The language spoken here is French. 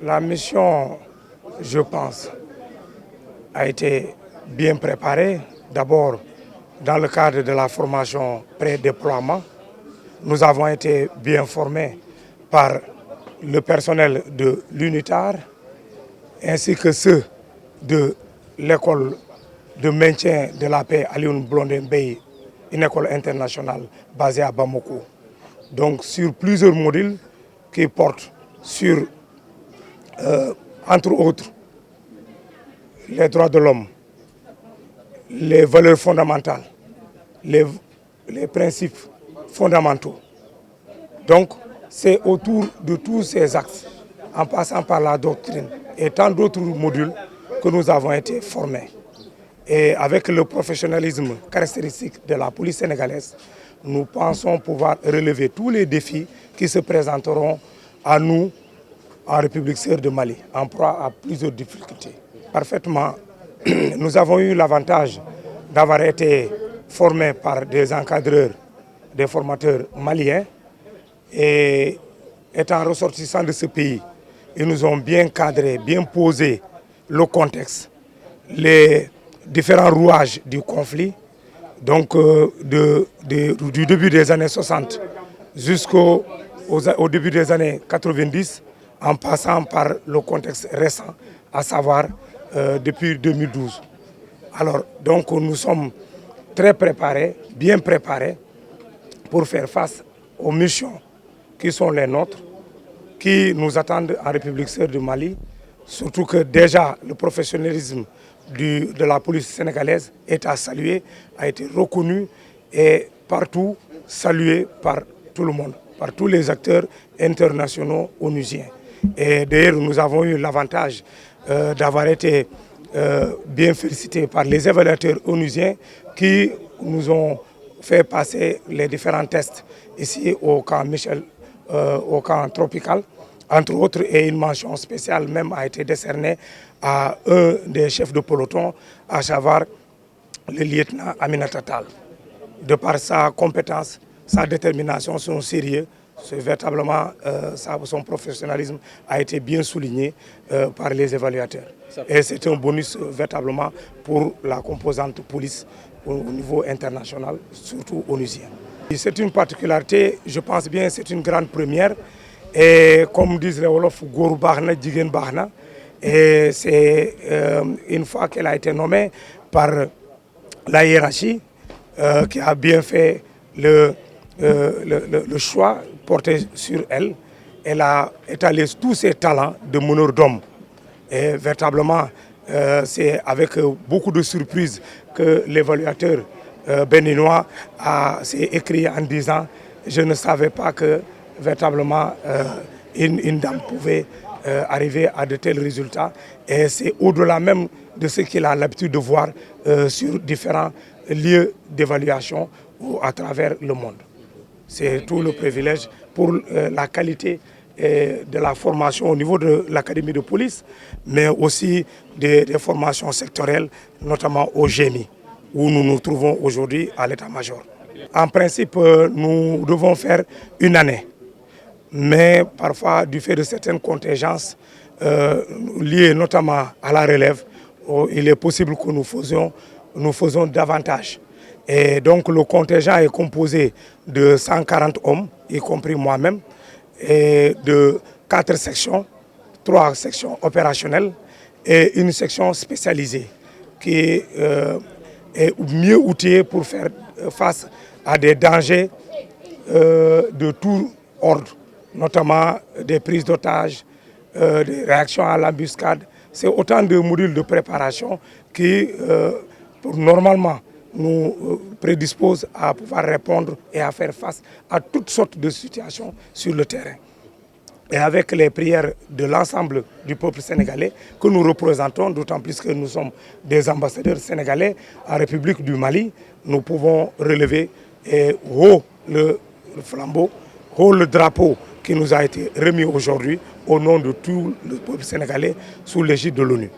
La mission, je pense, a été bien préparée. D'abord, dans le cadre de la formation pré-déploiement, nous avons été bien formés par le personnel de l'UNITAR ainsi que ceux de l'école de maintien de la paix Alioune Blondin Beye, une école internationale basée à Bamako. Donc sur plusieurs modules qui portent sur, entre autres, les droits de l'homme, les valeurs fondamentales, les principes fondamentaux. Donc c'est autour de tous ces axes, en passant par la doctrine et tant d'autres modules, que nous avons été formés. Et avec le professionnalisme caractéristique de la police sénégalaise, nous pensons pouvoir relever tous les défis qui se présenteront à nous en République sœur de Mali, en proie à plusieurs difficultés. Parfaitement, nous avons eu l'avantage d'avoir été formés par des encadreurs, des formateurs maliens, et étant ressortissants de ce pays, ils nous ont bien cadré, bien posé le contexte, les différents rouages du conflit, donc du début des années 60 jusqu'au début des années 90, en passant par le contexte récent, à savoir depuis 2012. Alors, donc nous sommes très préparés, bien préparés pour faire face aux missions qui sont les nôtres, qui nous attendent en République sœur du Mali, surtout que déjà le professionnalisme de la police sénégalaise est à saluer, a été reconnu et partout salué par tout le monde, par tous les acteurs internationaux onusiens. Et d'ailleurs, nous avons eu l'avantage d'avoir été bien félicités par les évaluateurs onusiens qui nous ont fait passer les différents tests ici au camp Michel, au camp tropical, entre autres, et une mention spéciale même a été décernée à un des chefs de peloton, à savoir le lieutenant Aminata Tall. De par sa compétence, sa détermination, son sérieux, véritablement, son professionnalisme a été bien souligné par les évaluateurs. Et c'est un bonus véritablement pour la composante police au niveau international, surtout onusien. C'est une particularité, je pense bien, c'est une grande première. Et comme disent les Wolof, Gourou Bahna, Djigen Bahna, et c'est une fois qu'elle a été nommée par la hiérarchie qui a bien fait le choix porté sur elle, elle a étalé tous ses talents de meneur d'homme. Et véritablement, c'est avec beaucoup de surprises que l'évaluateur béninois s'est écrit en disant « Je ne savais pas que véritablement une dame pouvait arriver à de tels résultats ». Et c'est au-delà même de ce qu'il a l'habitude de voir sur différents lieux d'évaluation à travers le monde. C'est tout le privilège pour la qualité de la formation au niveau de l'académie de police, mais aussi des formations sectorielles, notamment au GMI, où nous nous trouvons aujourd'hui à l'état-major. En principe, nous devons faire une année, mais parfois, du fait de certaines contingences liées notamment à la relève, il est possible que nous faisons davantage. Et donc le contingent est composé de 140 hommes, y compris moi-même, et de 4 sections, 3 sections opérationnelles et une section spécialisée qui est mieux outillée pour faire face à des dangers de tout ordre, notamment des prises d'otages, des réactions à l'embuscade. C'est autant de modules de préparation qui, normalement, nous prédispose à pouvoir répondre et à faire face à toutes sortes de situations sur le terrain. Et avec les prières de l'ensemble du peuple sénégalais que nous représentons, d'autant plus que nous sommes des ambassadeurs sénégalais en République du Mali, nous pouvons relever haut le flambeau, haut le drapeau qui nous a été remis aujourd'hui au nom de tout le peuple sénégalais sous l'égide de l'ONU.